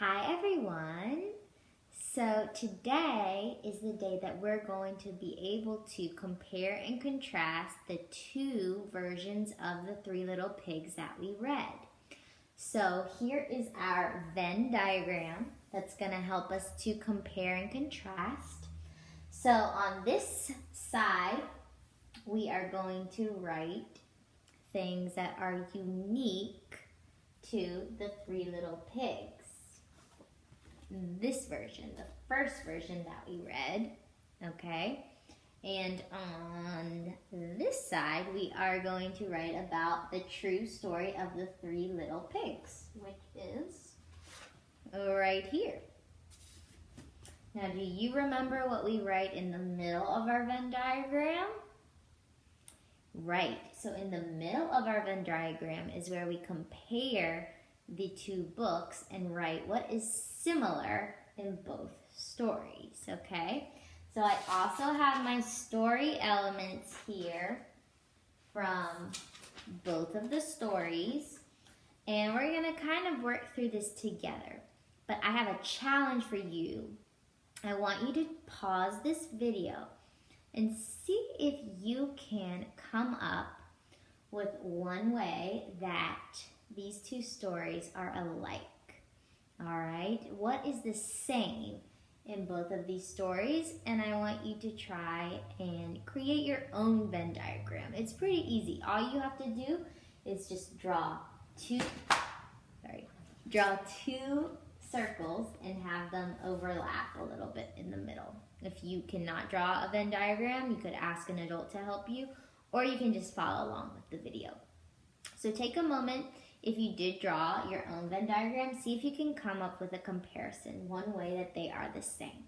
Hi everyone! So today is the day that we're going to be able to compare and contrast the two versions of the Three Little Pigs that we read. So here is our Venn diagram that's going to help us to compare and contrast. So on this side, we are going to write things that are unique to the Three Little Pigs. This version, the first version that we read, okay? And on this side, we are going to write about the true story of the Three Little Pigs, which is right here. Now, do you remember what we write in the middle of our Venn diagram? Right, so in the middle of our Venn diagram is where we compare the two books and write what is similar in both stories, okay? So I also have my story elements here from both of the stories, and we're gonna kind of work through this together. But I have a challenge for you. I want you to pause this video and see if you can come up with one way that these two stories are alike. All right, what is the same in both of these stories? And I want you to try and create your own Venn diagram. It's pretty easy. All you have to do is just draw two circles and have them overlap a little bit in the middle. If you cannot draw a Venn diagram, you could ask an adult to help you, or you can just follow along with the video. So take a moment. If you did draw your own Venn diagram, see if you can come up with a comparison, one way that they are the same.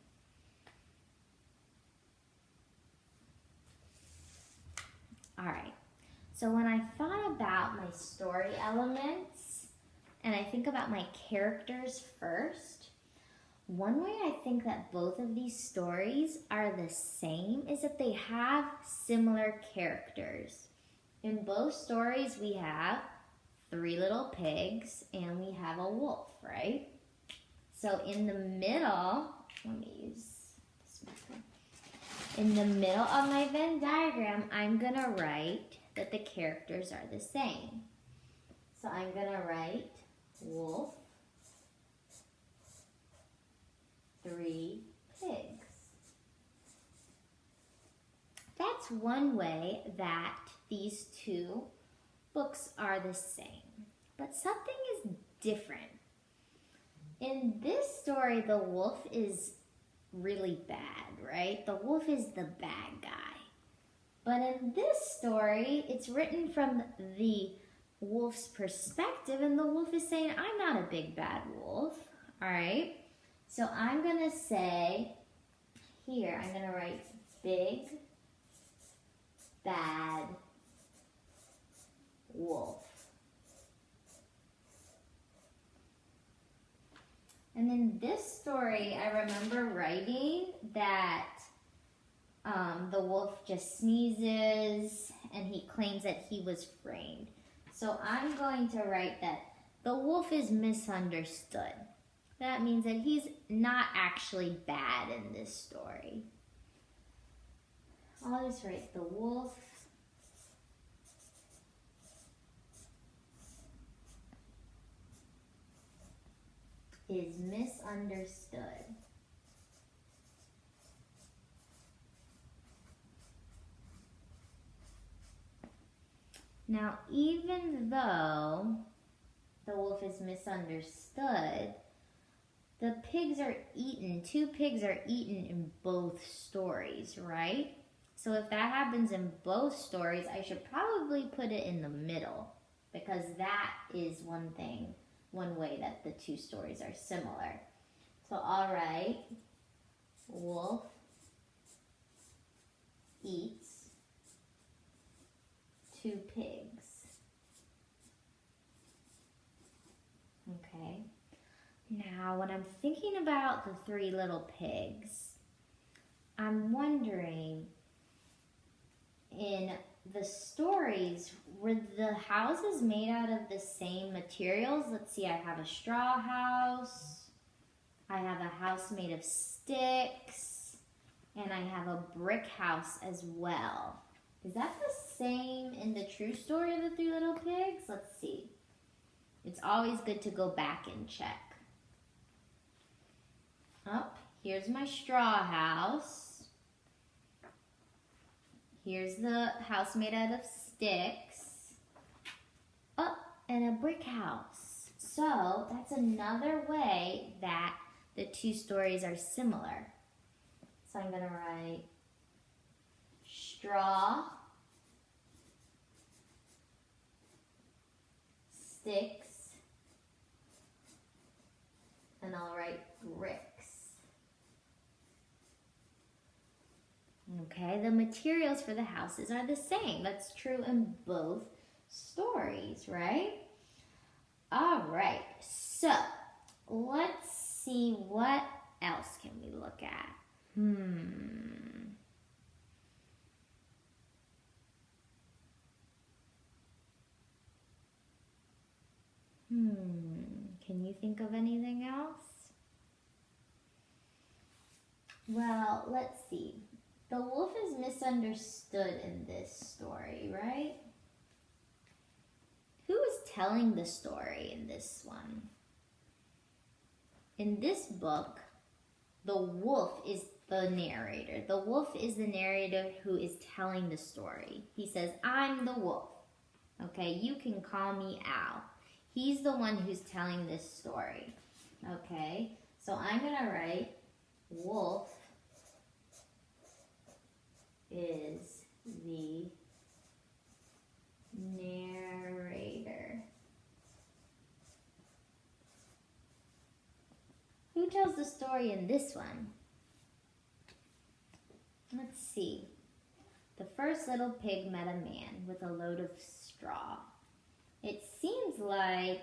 All right, so when I thought about my story elements, and I think about my characters first, one way I think that both of these stories are the same is that they have similar characters. In both stories, we have three little pigs and we have a wolf, right? So in the middle, let me use this marker. In the middle of my Venn diagram, I'm gonna write that the characters are the same. So I'm gonna write wolf, three pigs. That's one way that these two books are the same, but something is different. In this story, the wolf is really bad, right? The wolf is the bad guy. But in this story, it's written from the wolf's perspective, and the wolf is saying, I'm not a big bad wolf, all right? So I'm gonna say here, I'm gonna write big bad wolf. And in this story, I remember writing that the wolf just sneezes and he claims that he was framed. So I'm going to write that the wolf is misunderstood. That means that he's not actually bad in this story. I'll just write the wolf is misunderstood. Now, even though the wolf is misunderstood, the pigs are eaten. Two pigs are eaten in both stories, right? So if that happens in both stories, I should probably put it in the middle, because that is one way that the two stories are similar. So I'll write wolf eats two pigs. Okay. Now, when I'm thinking about the three little pigs, I'm wondering, in the stories, were the houses made out of the same materials? Let's see, I have a straw house, I have a house made of sticks, and I have a brick house as well. Is that the same in the true story of the Three Little Pigs? Let's see. It's always good to go back and check. Oh, here's my straw house. Here's the house made out of sticks. Oh, and a brick house. So that's another way that the two stories are similar. So I'm going to write straw, sticks, and I'll write bricks. Okay, the materials for the houses are the same. That's true in both stories, right? All right, so let's see what else can we look at. Can you think of anything else? Well, let's see. The wolf is misunderstood in this story, right? Who is telling the story in this one? In this book, the wolf is the narrator. The wolf is the narrator who is telling the story. He says, I'm the wolf. Okay, you can call me Al. He's the one who's telling this story. Okay, so I'm going to write wolf is the narrator. Who tells the story in this one? Let's see. The first little pig met a man with a load of straw. It seems like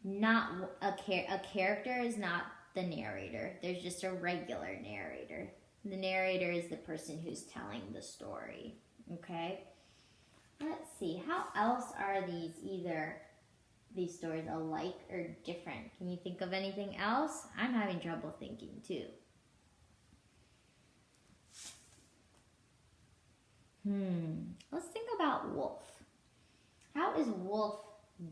not a character is not the narrator. There's just a regular narrator. The narrator is the person who's telling the story. Okay? Let's see. How else are these stories alike or different? Can you think of anything else? I'm having trouble thinking too. Let's think about wolf. How is wolf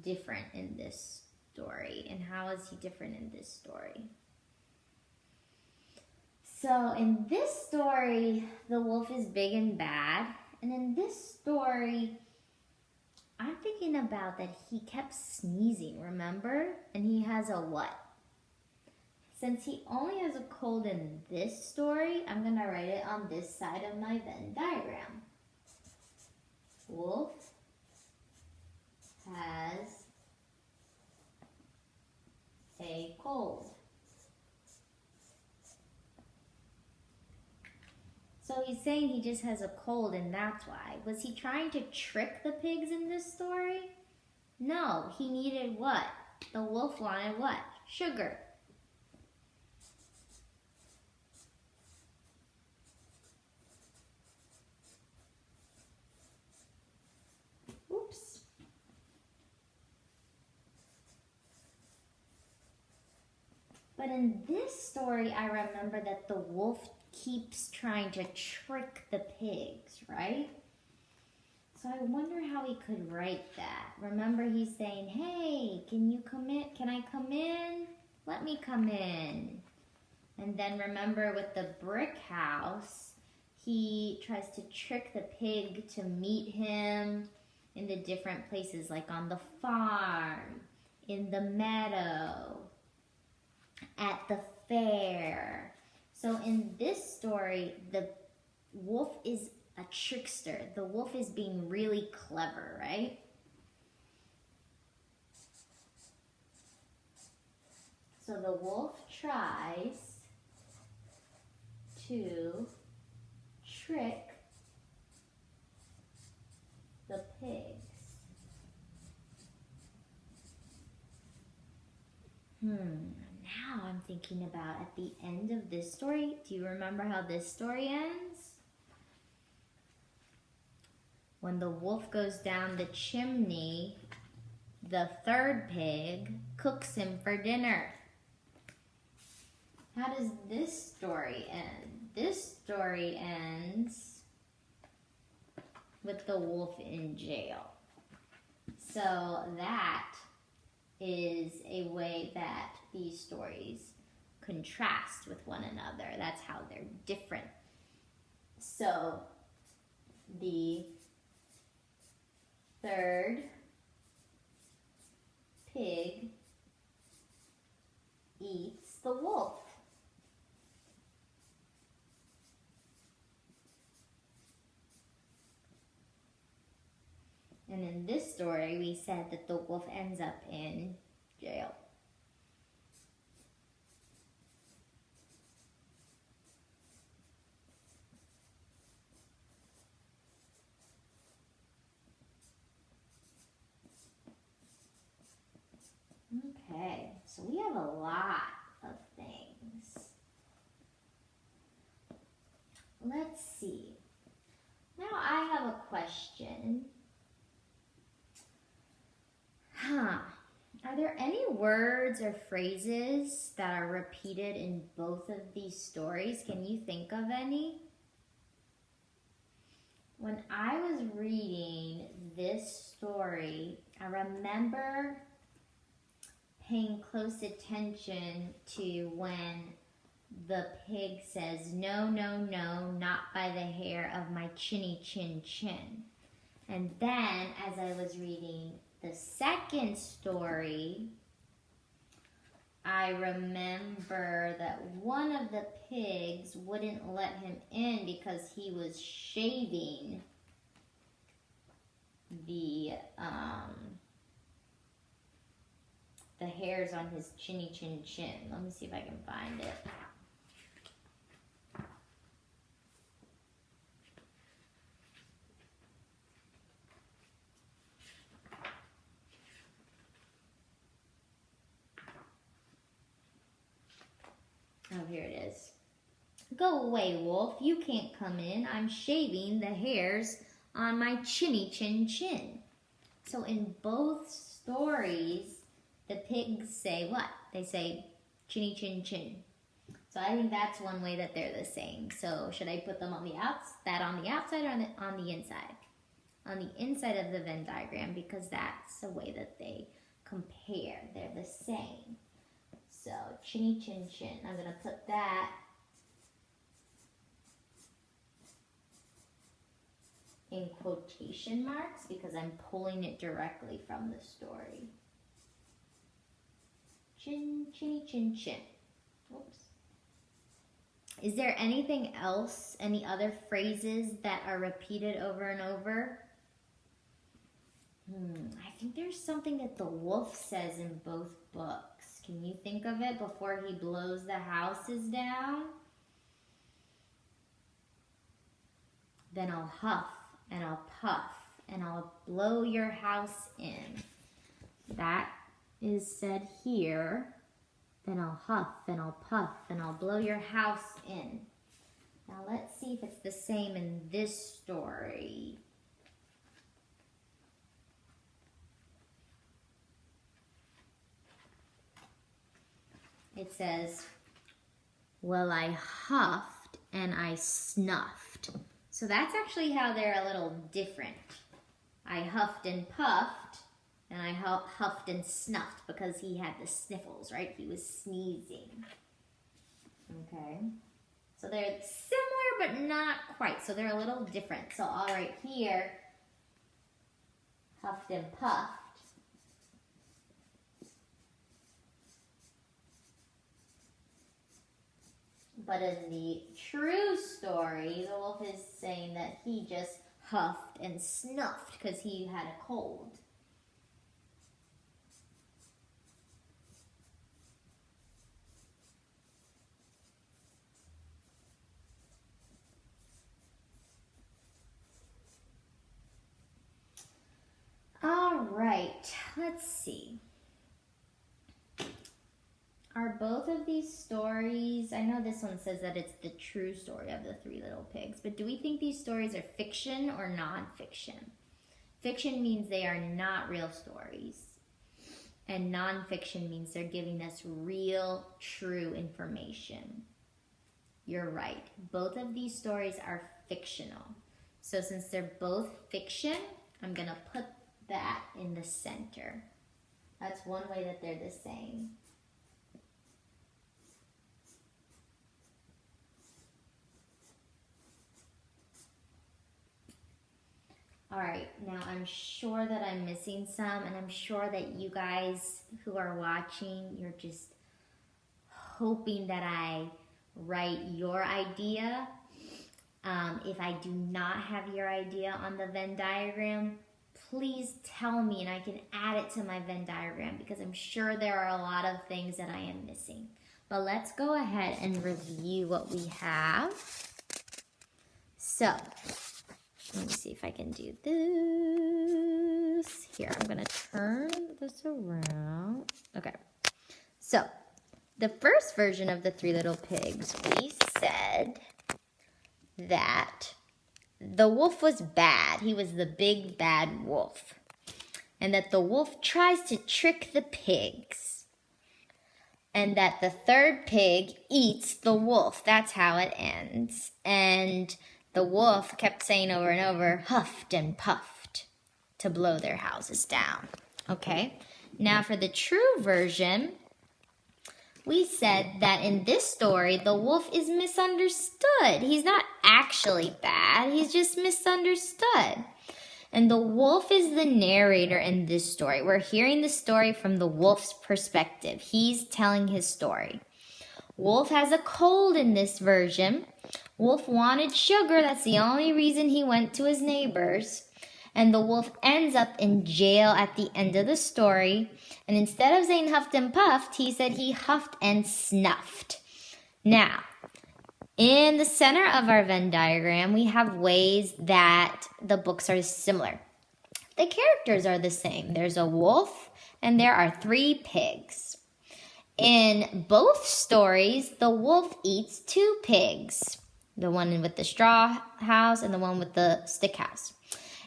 different in this story? And how is he different in this story? So in this story, the wolf is big and bad. And in this story, I'm thinking about that he kept sneezing, remember? And he has a what? Since he only has a cold in this story, I'm going to write it on this side of my Venn diagram. Wolf has a cold. So he's saying he just has a cold and that's why. Was he trying to trick the pigs in this story? No, he needed what? The wolf wanted what? Sugar. Oops. But in this story, I remember that the wolf keeps trying to trick the pigs, right? So I wonder how he could write that. Remember he's saying, hey, can you come in? Can I come in? Let me come in. And then remember with the brick house, he tries to trick the pig to meet him in the different places, like on the farm, in the meadow, at the fair. So in this story, the wolf is a trickster. The wolf is being really clever, right? So the wolf tries to trick the pigs. Now I'm thinking about at the end of this story. Do you remember how this story ends? When the wolf goes down the chimney, the third pig cooks him for dinner. How does this story end? This story ends with the wolf in jail. So that is a way that these stories contrast with one another. That's how they're different. So the third pig eats the wolf. And in this story, we said that the wolf ends up in jail. Okay, so we have a lot of things. Let's see. Now I have a question. Are there any words or phrases that are repeated in both of these stories? Can you think of any? When I was reading this story, I remember paying close attention to when the pig says, "No, no, no, not by the hair of my chinny chin chin." And then as I was reading the second story, I remember that one of the pigs wouldn't let him in because he was shaving the hairs on his chinny chin chin. Let me see if I can find it. Oh, here it is. "Go away, wolf. You can't come in. I'm shaving the hairs on my chinny chin chin." So in both stories, the pigs say what? They say chinny chin chin. So I think that's one way that they're the same. So should I put them on the outside or on the inside? On the inside of the Venn diagram, because that's the way that they compare. They're the same. So chinny chin chin. I'm gonna put that in quotation marks because I'm pulling it directly from the story. Chin, chinny chin chin. Oops. Is there anything else, any other phrases that are repeated over and over? I think there's something that the wolf says in both books. Can you think of it before he blows the houses down? "Then I'll huff and I'll puff and I'll blow your house in." That is said here. "Then I'll huff and I'll puff and I'll blow your house in." Now let's see if it's the same in this story. It says, "Well, I huffed and I snuffed." So that's actually how they're a little different. I huffed and puffed, and I huffed and snuffed because he had the sniffles, right? He was sneezing. Okay. So they're similar, but not quite. So they're a little different. So I'll write here, huffed and puffed. But in the true story, the wolf is saying that he just huffed and snuffed because he had a cold. All right, let's see. Are both of these stories, I know this one says that it's the true story of the Three Little Pigs, but do we think these stories are fiction or nonfiction? Fiction means they are not real stories. And nonfiction means they're giving us real, true information. You're right. Both of these stories are fictional. So since they're both fiction, I'm going to put that in the center. That's one way that they're the same. All right, now I'm sure that I'm missing some, and I'm sure that you guys who are watching, you're just hoping that I write your idea. If I do not have your idea on the Venn diagram, please tell me and I can add it to my Venn diagram, because I'm sure there are a lot of things that I am missing. But let's go ahead and review what we have. So, let me see if I can do this. Here, I'm going to turn this around. Okay. So, the first version of the Three Little Pigs, we said that the wolf was bad. He was the big bad wolf. And that the wolf tries to trick the pigs. And that the third pig eats the wolf. That's how it ends. And the wolf kept saying over and over, huffed and puffed, to blow their houses down. Okay? Now for the true version, we said that in this story, the wolf is misunderstood. He's not actually bad. He's just misunderstood. And the wolf is the narrator in this story. We're hearing the story from the wolf's perspective. He's telling his story. Wolf has a cold in this version. Wolf wanted sugar. That's the only reason he went to his neighbors. And the wolf ends up in jail at the end of the story. And instead of saying huffed and puffed, he said he huffed and snuffed. Now, in the center of our Venn diagram, we have ways that the books are similar. The characters are the same. There's a wolf and there are 3 pigs. In both stories, the wolf eats 2 pigs. The one with the straw house and the one with the stick house.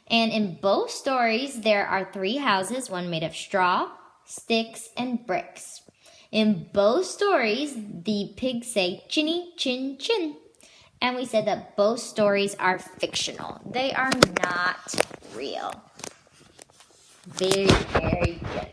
And in both stories, there are 3 houses, one made of straw, sticks, and bricks. In both stories, the pigs say chinny, chin, chin. And we said that both stories are fictional. They are not real. Very, very good.